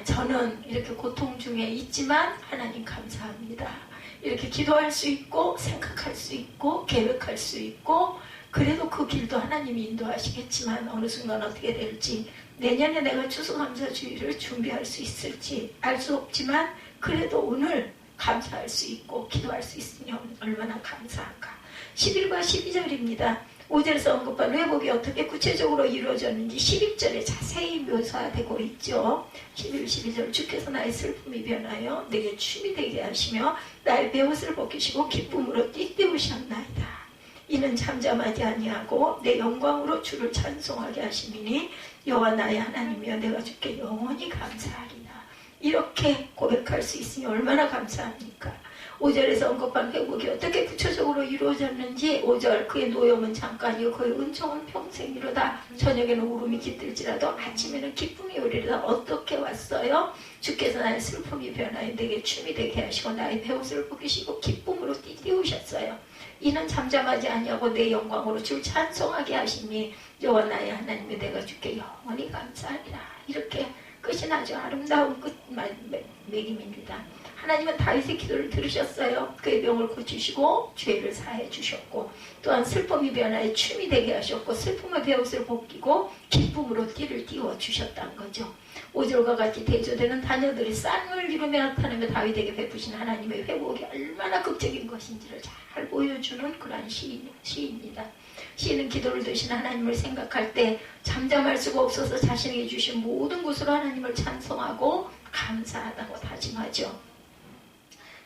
저는 이렇게 고통 중에 있지만 하나님 감사합니다. 이렇게 기도할 수 있고 생각할 수 있고 계획할 수 있고 그래도 그 길도 하나님이 인도하시겠지만 어느 순간 어떻게 될지 내년에 내가 추수감사주의를 준비할 수 있을지 알 수 없지만 그래도 오늘 감사할 수 있고 기도할 수 있으니 얼마나 감사한가. 11과 12절입니다. 5절에서 언급한 회복이 어떻게 구체적으로 이루어졌는지 11절에 자세히 묘사되고 있죠. 11, 12절 주께서 나의 슬픔이 변하여 내게 춤이 되게 하시며 나의 베옷을 벗기시고 기쁨으로 띠띠우셨나이다. 이는 잠잠하지 아니하고 내 영광으로 주를 찬송하게 하심이니 여호와 나의 하나님이여 내가 주께 영원히 감사하리라. 이렇게 고백할 수 있으니 얼마나 감사합니까? 5절에서 언급한 회복이 어떻게 구체적으로 이루어졌는지 5절 그의 노염은 잠깐이요 그의 은총은 평생이로다. 저녁에는 울음이 깃들지라도 아침에는 기쁨이 오리로다. 어떻게 왔어요? 주께서 나의 슬픔이 변하여 내게 춤이 되게 하시고 나의 베옷을 벗기시고 기쁨으로 띠띠우셨어요. 이는 잠잠하지 아니하고 내 영광으로 주를 찬송하게 하시니 여호와 나의 하나님이 내가 주께 영원히 감사하리라. 이렇게 끝이 아주 아름다운 끝 매김입니다. 하나님은 다윗의 기도를 들으셨어요. 그의 병을 고치시고 죄를 사해 주셨고 또한 슬픔이 변화해 춤이 되게 하셨고 슬픔의 베옷을 벗기고 기쁨으로 띠를 띄워 주셨다는 거죠. 5절과 같이 대조되는 다녀들이 쌍을 이루며 나타내며 다윗에게 베푸신 하나님의 회복이 얼마나 극적인 것인지를 잘 보여주는 그러한 시입니다. 시인은 기도를 드신 하나님을 생각할 때 잠잠할 수가 없어서 자신에게 주신 모든 것으로 하나님을 찬송하고 감사하다고 다짐하죠.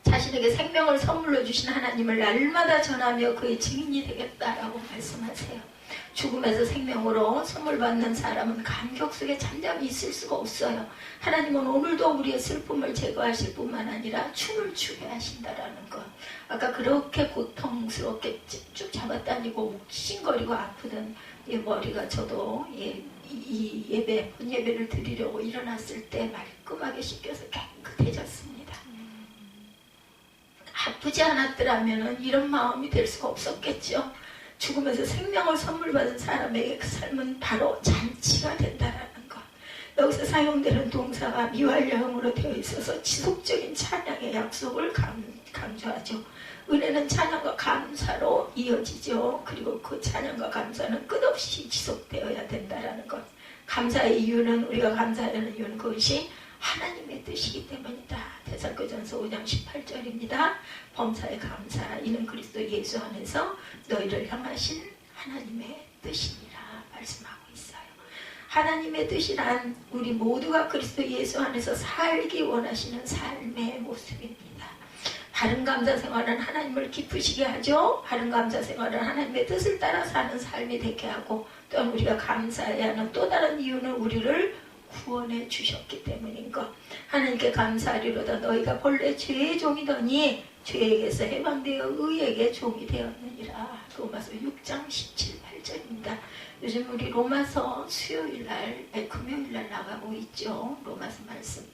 자신에게 생명을 선물로 주신 하나님을 날마다 전하며 그의 증인이 되겠다라고 말씀하세요. 죽음에서 생명으로 선물 받는 사람은 감격 속에 잠잠히 있을 수가 없어요. 하나님은 오늘도 우리의 슬픔을 제거하실 뿐만 아니라 춤을 추게 하신다라는 것. 아까 그렇게 고통스럽게 쭉 잡아다니고 욱신거리고 아프던 이 머리가 저도 이 예배, 본예배를 드리려고 일어났을 때 말끔하게 씻겨서 깨끗해졌습니다. 아프지 않았더라면 이런 마음이 될 수가 없었겠죠. 죽으면서 생명을 선물 받은 사람에게 그 삶은 바로 잔치가 된다라는 것. 여기서 사용되는 동사가 미완료형으로 되어 있어서 지속적인 찬양의 약속을 강조하죠. 은혜는 찬양과 감사로 이어지죠. 그리고 그 찬양과 감사는 끝없이 지속되어야 된다라는 것. 감사의 이유는, 우리가 감사하는 이유는 그것이 하나님의 뜻이기 때문이다. 데살로니가전서 5장 18절입니다. 범사에 감사, 이는 그리스도 예수 안에서 너희를 향하신 하나님의 뜻이니라 말씀하고 있어요. 하나님의 뜻이란 우리 모두가 그리스도 예수 안에서 살기 원하시는 삶의 모습입니다. 바른 감사 생활은 하나님을 기쁘시게 하죠. 바른 감사 생활은 하나님의 뜻을 따라 사는 삶이 되게 하고, 또한 우리가 감사해야 하는 또 다른 이유는 우리를 구원해 주셨기 때문인 것. 하나님께 감사하리로다. 너희가 본래 죄의 종이더니 죄에게서 해방되어 의에게 종이 되었느니라. 로마서 6장 17, 8절입니다. 요즘 우리 로마서 수요일날, 금요일날 나가고 있죠. 로마서 말씀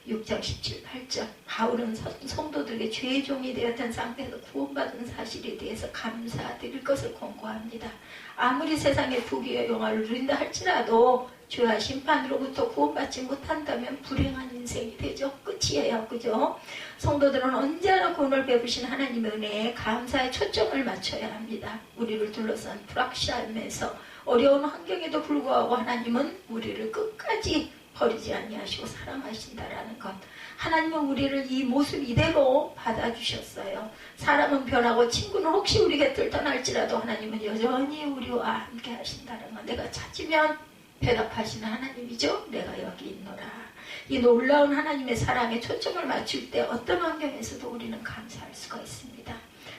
6장 17, 8절. 바울은 성도들에게 죄의 종이 되었던 상태에서 구원받은 사실에 대해서 감사드릴 것을 권고합니다. 아무리 세상의 부귀와 영화를 누린다 할지라도 죄와 심판으로부터 구원받지 못한다면 불행한 인생이 되죠. 끝이에요. 그죠? 성도들은 언제나 구원을 베푸신 하나님의 은혜에 감사의 초점을 맞춰야 합니다. 우리를 둘러싼 불확실함에서 어려운 환경에도 불구하고 하나님은 우리를 끝까지 버리지 아니하시고 사랑하신다라는 것. 하나님은 우리를 이 모습 이대로 받아주셨어요. 사람은 변하고 친구는 혹시 우리 곁을 떠날지라도 하나님은 여전히 우리와 함께 하신다는 것. 내가 찾으면 대답하시는 하나님이죠. 내가 여기 있노라. 이 놀라운 하나님의 사랑에 초점을 맞출 때 어떤 환경에서도 우리는 감사할 수가 있습니다.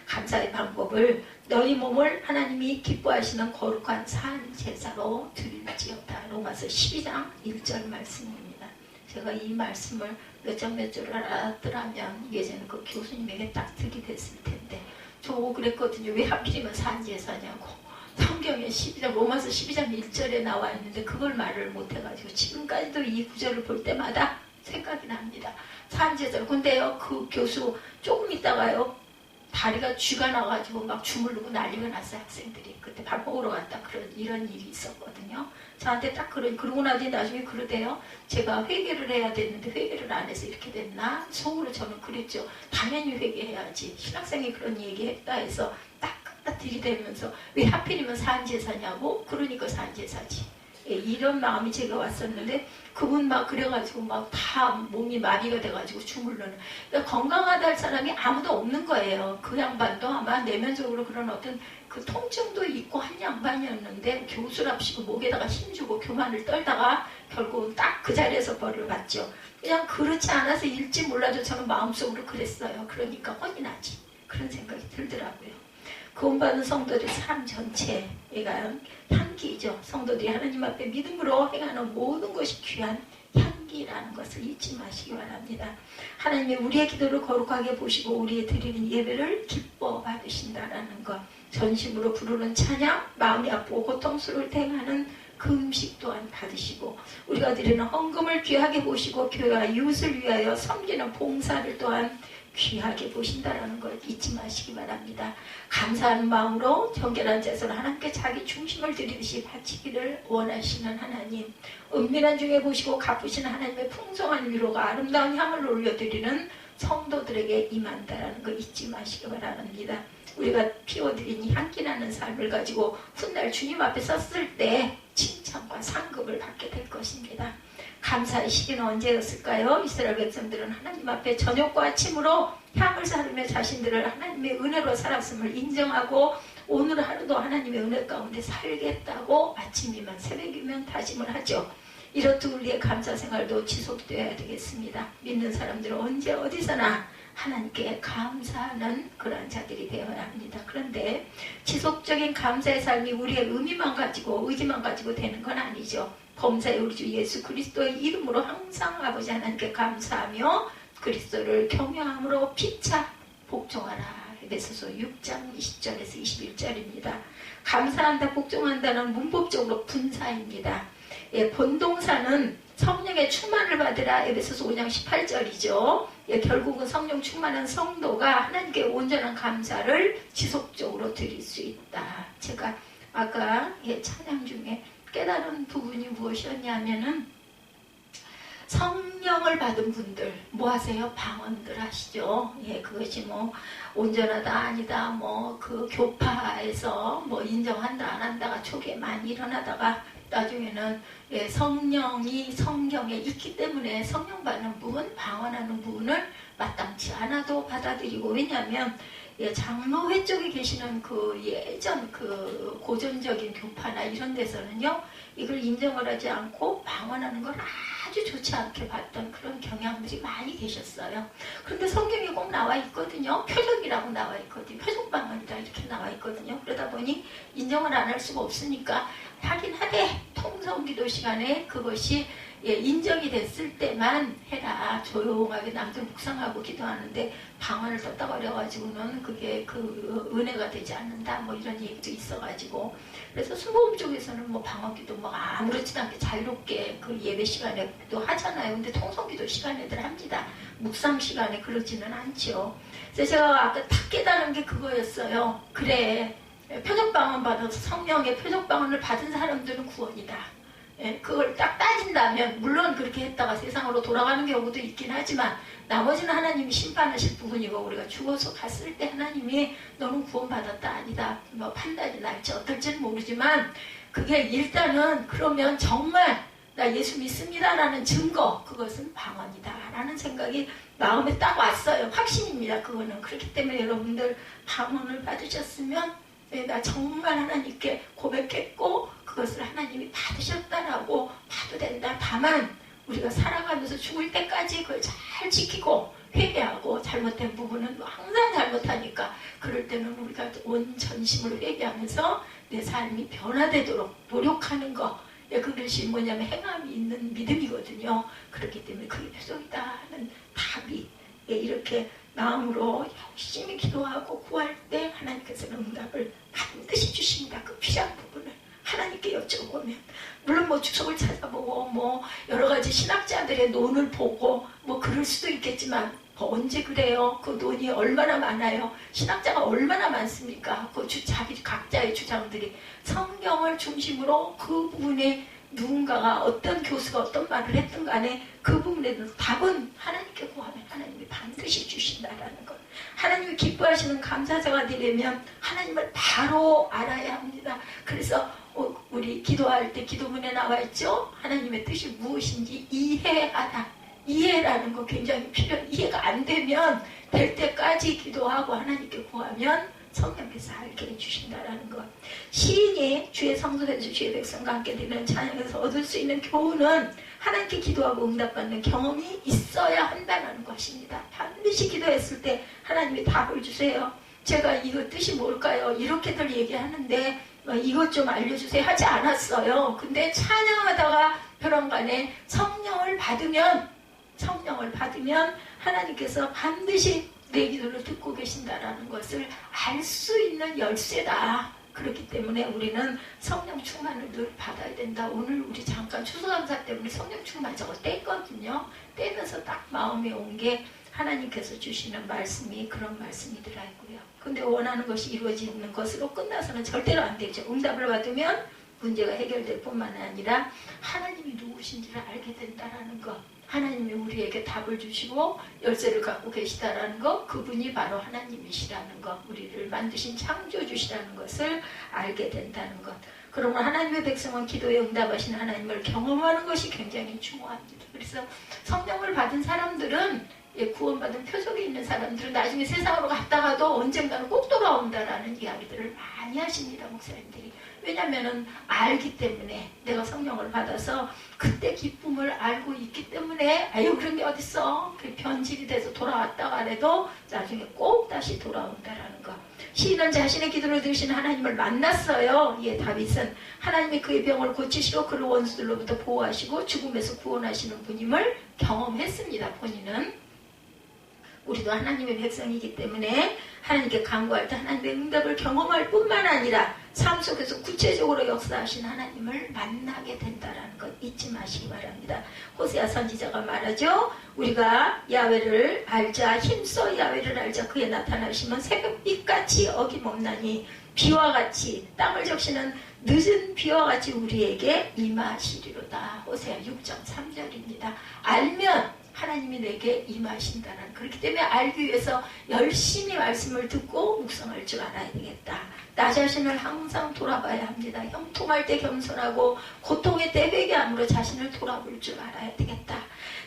감사의 방법을 너희 몸을 하나님이 기뻐하시는 거룩한 산 제사로 드릴지어다. 로마서 12장 1절 말씀입니다. 제가 이 말씀을 몇 장 몇 절을 알았더라면 예전에 그 교수님에게 딱 들이댔을 텐데, 저보고 그랬거든요. 왜 하필이면 산 제사냐고. 성경에 12장, 로마서 12장 1절에 나와 있는데 그걸 말을 못해가지고 지금까지도 이 구절을 볼 때마다 생각이 납니다. 산제절. 근데요, 그 교수 조금 있다가요, 다리가 쥐가 나가지고 막 주물르고 난리가 났어요. 학생들이. 그때 밥 먹으러 갔다 이런 일이 있었거든요. 저한테 딱 그러고 나더니 나중에 그러대요. 제가 회개를 해야 됐는데 회개를 안 해서 이렇게 됐나? 속으로 저는 그랬죠. 당연히 회개해야지. 신학생이 그런 얘기했다 해서 딱 들이대면서 왜 하필이면 산제사냐고? 그러니까 산제사지. 예, 이런 마음이 제가 왔었는데 그분 막 그래가지고 막 다 몸이 마비가 돼가지고 주물르는. 그러니까 건강하다 할 사람이 아무도 없는 거예요. 그 양반도 아마 내면적으로 그런 어떤 그 통증도 있고 한 양반이었는데 교수랍시고 목에다가 힘주고 교만을 떨다가 결국은 딱 그 자리에서 벌을 받죠. 그냥 그렇지 않아서 일지 몰라도 저는 마음속으로 그랬어요. 그러니까 혼이 나지. 그런 생각이 들더라고요. 구원받은 성도들의 삶 전체가 향기죠. 성도들이 하나님 앞에 믿음으로 행하는 모든 것이 귀한 향기라는 것을 잊지 마시기 바랍니다. 하나님이 우리의 기도를 거룩하게 보시고 우리의 드리는 예배를 기뻐 받으신다라는 것. 전심으로 부르는 찬양, 마음이 아프고 고통스러울 때 행하는 그 음식 또한 받으시고, 우리가 드리는 헌금을 귀하게 보시고 교회와 이웃을 위하여 섬기는 봉사를 또한 귀하게 보신다라는 걸 잊지 마시기 바랍니다. 감사하는 마음으로 정결한 제사로 하나님께 자기 중심을 드리듯이 바치기를 원하시는 하나님, 은밀한 중에 보시고 갚으시는 하나님의 풍성한 위로가 아름다운 향을 올려드리는 성도들에게 임한다라는 거 잊지 마시기 바랍니다. 우리가 피워드린 이 향기나는 삶을 가지고 훗날 주님 앞에 섰을 때 칭찬과 상급을 받게 될 것입니다. 감사의 시기는 언제였을까요? 이스라엘 백성들은 하나님 앞에 저녁과 아침으로 향을 사르며 자신들을 하나님의 은혜로 살았음을 인정하고 오늘 하루도 하나님의 은혜 가운데 살겠다고 아침이면 새벽이면 다짐을 하죠. 이렇듯 우리의 감사 생활도 지속되어야 되겠습니다. 믿는 사람들은 언제 어디서나 하나님께 감사하는 그러한 자들이 되어야 합니다. 그런데 지속적인 감사의 삶이 우리의 의미만 가지고 의지만 가지고 되는 건 아니죠. 범사의 우리 주 예수 그리스도의 이름으로 항상 아버지 하나님께 감사하며 그리스도를 경외함으로 피차 복종하라. 에베소서 6장 20절에서 21절입니다. 감사한다, 복종한다는 문법적으로 분사입니다. 본동사는 성령의 충만을 받으라. 에베소서 5장 18절이죠. 결국은 성령 충만한 성도가 하나님께 온전한 감사를 지속적으로 드릴 수 있다. 제가 아까 찬양 중에 깨달은 부분이 무엇이었냐면은 성령을 받은 분들 뭐 하세요? 방언들 하시죠. 그것이 뭐 온전하다 아니다 뭐 그 교파에서 뭐 인정한다 안 한다가 초기에 많이 일어나다가 나중에는 성령이 성경에 있기 때문에 성령 받는 부분, 방언하는 부분을 마땅치 않아도 받아들이고, 왜냐하면 장로회 쪽에 계시는 그 예전 그 고전적인 교파나 이런 데서는요, 이걸 인정을 하지 않고 방언하는 걸 아주 좋지 않게 봤던 그런 경향들이 많이 계셨어요. 그런데 성경에 꼭 나와 있거든요. 표적이라고 나와 있거든요. 표적방언이다 이렇게 나와 있거든요. 그러다 보니 인정을 안 할 수가 없으니까 하긴 하되 통성기도 시간에 그것이 인정이 됐을 때만 해라. 조용하게 남들 묵상하고 기도하는데 방언을 떴다거려가지고는 그게 그 은혜가 되지 않는다 뭐 이런 얘기도 있어가지고, 그래서 수보음 쪽에서는 뭐 방언기도 뭐 아무렇지도 않게 자유롭게 그 예배 시간에도 하잖아요. 근데 통성기도 시간에들 합니다. 묵상 시간에 그러지는 않죠. 그래서 제가 아까 딱 깨달은 게 그거였어요. 그래, 표적방언 받아서 성령의 표적방언을 받은 사람들은 구원이다. 그걸 딱 따진다면 물론 그렇게 했다가 세상으로 돌아가는 경우도 있긴 하지만 나머지는 하나님이 심판하실 부분이고, 우리가 죽어서 갔을 때 하나님이 너는 구원받았다 아니다 뭐 판단이 날지 어떨지는 모르지만, 그게 일단은 그러면 정말 나 예수 믿습니다 라는 증거, 그것은 방언이다 라는 생각이 마음에 딱 왔어요. 확신입니다. 그거는. 그렇기 때문에 여러분들 방언을 받으셨으면 나 정말 하나님께 고백했고 그것을 하나님이 받으셨다라고 봐도 된다. 다만 우리가 살아가면서 죽을 때까지 그걸 잘 지키고 회개하고, 잘못된 부분은 항상 잘못하니까 그럴 때는 우리가 온 전심으로 회개하면서 내 삶이 변화되도록 노력하는 거, 그것이 뭐냐면 행함이 있는 믿음이거든요. 그렇기 때문에 그게 표적이다 하는 답이 이렇게 마음으로 열심히 기도하고 구할 때 하나님께서는 응답을 반드시 주십니다. 그 필요한 부분을 하나님께 여쭤보면, 물론 뭐 주석을 찾아보고 뭐 여러 가지 신학자들의 논을 보고 뭐 그럴 수도 있겠지만 언제 그래요? 그 논이 얼마나 많아요? 신학자가 얼마나 많습니까? 그 자기 각자의 주장들이 성경을 중심으로 그 부분에 누군가가 어떤 교수가 어떤 말을 했든 간에 그 부분에 대해서 답은 하나님께 구하면 하나님이 반드시 주신다라는 것. 하나님이 기뻐하시는 감사자가 되려면 하나님을 바로 알아야 합니다. 그래서 우리 기도할 때 기도문에 나와 있죠. 하나님의 뜻이 무엇인지 이해하라. 이해라는 거 굉장히 필요해요. 이해가 안 되면 될 때까지 기도하고 하나님께 구하면 성령께서 알게 해주신다라는 것. 시인이 주의 성소에서 주의 백성과 함께 되는 찬양에서 얻을 수 있는 교훈은 하나님께 기도하고 응답받는 경험이 있어야 한다는 것입니다. 반드시 기도했을 때 하나님이 답을 주세요. 제가 이거 뜻이 뭘까요? 이렇게들 얘기하는데 이것 좀 알려주세요 하지 않았어요. 근데 찬양하다가 벼랑간에 성령을 받으면 하나님께서 반드시 내 기도를 듣고 계신다라는 것을 알 수 있는 열쇠다. 그렇기 때문에 우리는 성령 충만을 늘 받아야 된다. 오늘 우리 잠깐 추수감사 때문에 성령 충만 저거 뗐거든요. 떼면서 딱 마음에 온 게 하나님께서 주시는 말씀이 그런 말씀이더라고요. 근데 원하는 것이 이루어지는 것으로 끝나서는 절대로 안 되죠. 응답을 받으면 문제가 해결될 뿐만 아니라 하나님이 누구신지를 알게 된다라는 것, 하나님이 우리에게 답을 주시고 열쇠를 갖고 계시다라는 것, 그분이 바로 하나님이시라는 것, 우리를 만드신 창조주시라는 것을 알게 된다는 것. 그러면 하나님의 백성은 기도에 응답하신 하나님을 경험하는 것이 굉장히 중요합니다. 그래서 성령을 받은 사람들은, 구원받은 표적이 있는 사람들은 나중에 세상으로 갔다가도 언젠가는 꼭 돌아온다라는 이야기들을 많이 하십니다, 목사님들이. 왜냐하면 알기 때문에, 내가 성령을 받아서 그때 기쁨을 알고 있기 때문에, 아유 그런 게 어딨어, 그 변질이 돼서 돌아왔다가 해도 나중에 꼭 다시 돌아온다라는 거. 시인은 자신의 기도를 들으신 하나님을 만났어요. 다윗은 하나님이 그의 병을 고치시고 그를 원수들로부터 보호하시고 죽음에서 구원하시는 분임을 경험했습니다. 본인은. 우리도 하나님의 백성이기 때문에 하나님께 간구할 때 하나님의 응답을 경험할 뿐만 아니라 삶 속에서 구체적으로 역사하신 하나님을 만나게 된다는 것 잊지 마시기 바랍니다. 호세아 선지자가 말하죠. 우리가 야훼를 알자, 힘써 야훼를 알자. 그의 나타나시면 새벽빛같이 어김없나니 비와 같이, 땅을 적시는 늦은 비와 같이 우리에게 임하시리로다. 호세아 6.3절입니다. 알면 하나님이 내게 임하신다는, 그렇기 때문에 알기 위해서 열심히 말씀을 듣고 묵상할 줄 알아야 되겠다. 나 자신을 항상 돌아봐야 합니다. 형통할 때 겸손하고 고통의 때 회개함으로 자신을 돌아볼 줄 알아야 되겠다.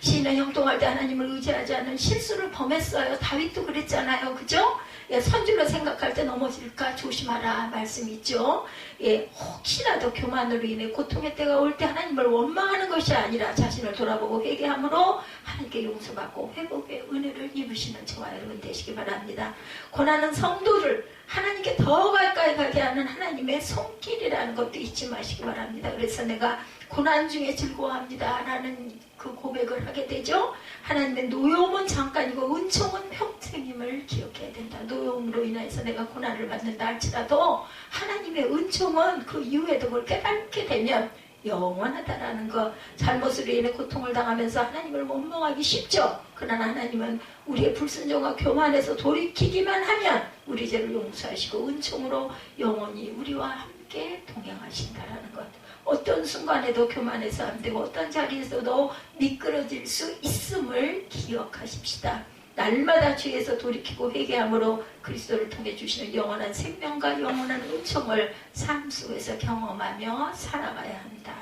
시인은 형통할 때 하나님을 의지하지 않은 실수를 범했어요. 다윗도 그랬잖아요. 그죠? 선주로 생각할 때 넘어질까 조심하라 말씀 있죠. 혹시라도 교만으로 인해 고통의 때가 올 때 하나님을 원망하는 것이 아니라 자신을 돌아보고 회개함으로 하나님께 용서받고 회복의 은혜를 입으시는 저와 여러분 되시기 바랍니다. 고난은 성도를 하나님께 더 가까이 가게 하는 하나님의 손길이라는 것도 잊지 마시기 바랍니다. 그래서 내가 고난 중에 즐거워합니다 라는 그 고백을 하게 되죠. 하나님의 노여움은 잠깐이고 은총은 평생임을 기억해야 된다. 노여움으로 인해서 내가 고난을 받는다 할지라도 하나님의 은총은 그 이후에도 그걸 깨닫게 되면 영원하다라는 것. 잘못으로 인해 고통을 당하면서 하나님을 원망하기 쉽죠. 그러나 하나님은 우리의 불순종과 교만에서 돌이키기만 하면 우리 죄를 용서하시고 은총으로 영원히 우리와 함께 동행하신다라는 것. 어떤 순간에도 교만해서 안 되고 어떤 자리에서도 미끄러질 수 있음을 기억하십시다. 날마다 죄에서 돌이키고 회개함으로 그리스도를 통해 주시는 영원한 생명과 영원한 은총을 삶 속에서 경험하며 살아가야 합니다.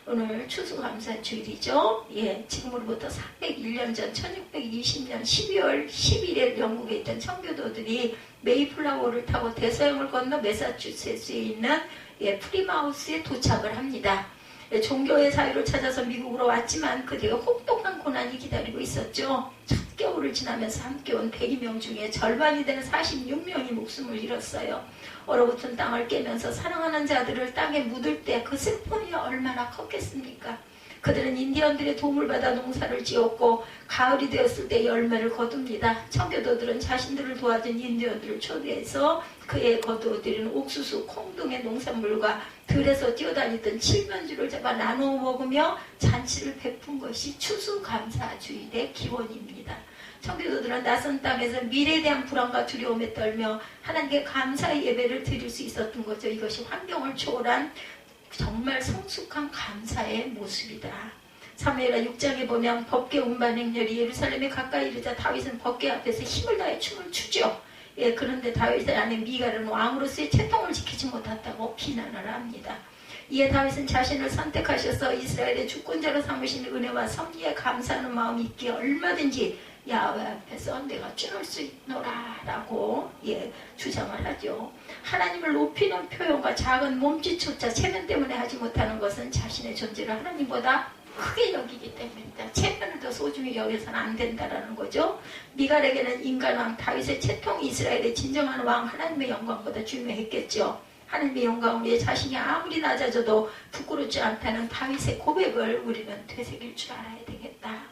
오늘 추수감사주일이죠. 지금으로부터 401년 전 1620년 12월 11일 영국에 있던 청교도들이 메이플라워를 타고 대서양을 건너 매사추세츠에 있는 프리마우스에 도착을 합니다. 종교의 자유를 찾아서 미국으로 왔지만 그들에게 혹독한 고난이 기다리고 있었죠. 첫 겨울을 지나면서 함께 온 102명 중에 절반이 되는 46명이 목숨을 잃었어요. 얼어붙은 땅을 깨면서 사랑하는 자들을 땅에 묻을 때 그 슬픔이 얼마나 컸겠습니까? 그들은 인디언들의 도움을 받아 농사를 지었고 가을이 되었을 때 열매를 거둡니다. 청교도들은 자신들을 도와준 인디언들을 초대해서 그에 거두어들이는 옥수수, 콩 등의 농산물과 들에서 뛰어다니던 칠면조를 잡아 나누어 먹으며 잔치를 베푼 것이 추수감사주일의 기원입니다. 청교도들은 낯선 땅에서 미래에 대한 불안과 두려움에 떨며 하나님께 감사의 예배를 드릴 수 있었던 거죠. 이것이 환경을 초월한 정말 성숙한 감사의 모습이다. 사무엘하 6장에 보면 법궤 운반 행렬이 예루살렘에 가까이 이르자 다윗은 법궤 앞에서 힘을 다해 춤을 추죠. 그런데 다윗의 아내 미갈은 왕으로서의 채통을 지키지 못했다고 비난을 합니다. 이에 다윗은 자신을 선택하셔서 이스라엘의 주권자로 삼으신 은혜와 섭리에 감사하는 마음이 있기에 얼마든지 야훼 앞에서 내가 춤을 수 있노라 라고 주장을 하죠. 하나님을 높이는 표현과 작은 몸짓조차 체면 때문에 하지 못하는 것은 자신의 존재를 하나님보다 크게 여기기 때문입니다. 체면을 더 소중히 여겨서는 안 된다라는 거죠. 미갈에게는 인간왕 다윗의 채통이 이스라엘의 진정한 왕 하나님의 영광보다 중요했겠죠. 하나님의 영광 위에 자신이 아무리 낮아져도 부끄럽지 않다는 다윗의 고백을 우리는 되새길 줄 알아야 되겠다.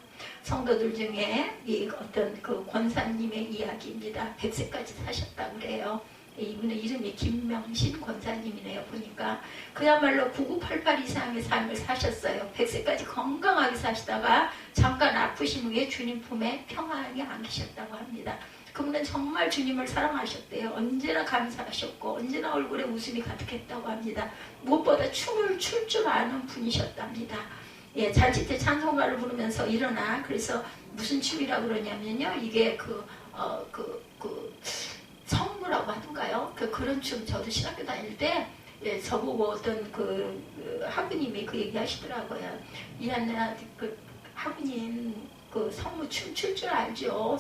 성도들 중에 어떤 그 권사님의 이야기입니다. 100세까지 사셨다고 그래요. 이분의 이름이 김명신 권사님이네요. 보니까 그야말로 9988 이상의 삶을 사셨어요. 100세까지 건강하게 사시다가 잠깐 아프신 후에 주님 품에 평안히 안기셨다고 합니다. 그분은 정말 주님을 사랑하셨대요. 언제나 감사하셨고 언제나 얼굴에 웃음이 가득했다고 합니다. 무엇보다 춤을 출 줄 아는 분이셨답니다. 예, 잔치 때 찬송가를 부르면서 일어나. 그래서 무슨 춤이라고 그러냐면요, 이게 성무라고 하던가요? 그런 춤. 저도 신학교 다닐 때 예, 저보고 어떤 하부님이 그 얘기 하시더라고요. 이한나 하부님 성무 춤 출 줄 알죠?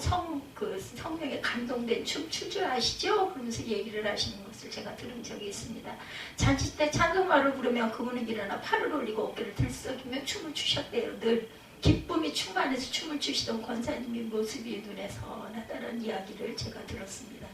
성령에 감동된 춤 출 줄 아시죠? 그러면서 얘기를 하시는 것을 제가 들은 적이 있습니다. 잔치 때 찬송가를 부르면 그분은 일어나 팔을 올리고 어깨를 들썩이며 춤을 추셨대요. 늘 기쁨이 충만해서 춤을 추시던 권사님의 모습이 눈에 선하다는 이야기를 제가 들었습니다.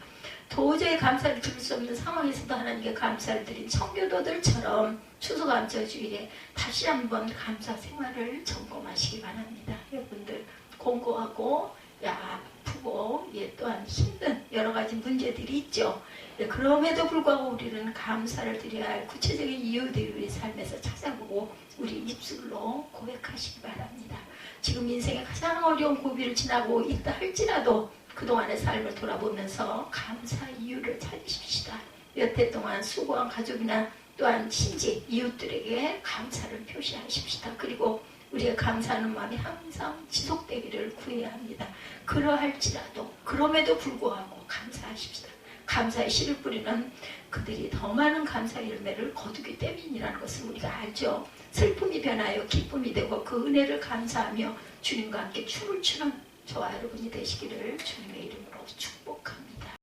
도저히 감사를 드릴 수 없는 상황에서도 하나님께 감사를 드린 청교도들처럼 추수감사주일에 다시 한번 감사 생활을 점검하시기 바랍니다. 여러분들 공고하고 아프고 또한 힘든 여러 가지 문제들이 있죠. 그럼에도 불구하고 우리는 감사를 드려야 할 구체적인 이유들을 우리 삶에서 찾아보고 우리 입술로 고백하시기 바랍니다. 지금 인생의 가장 어려운 고비를 지나고 있다 할지라도 그동안의 삶을 돌아보면서 감사 이유를 찾으십시다. 몇 해 동안 수고한 가족이나 또한 친지, 이웃들에게 감사를 표시하십시다. 그리고 우리의 감사하는 마음이 항상 지속되기를 구해야 합니다. 그러할지라도 그럼에도 불구하고 감사하십시다. 감사의 씨를 뿌리는 그들이 더 많은 감사 열매를 거두기 때문이라는 것을 우리가 알죠. 슬픔이 변하여 기쁨이 되고 그 은혜를 감사하며 주님과 함께 춤을 추는 저와 여러분이 되시기를 주님의 이름으로 축복합니다.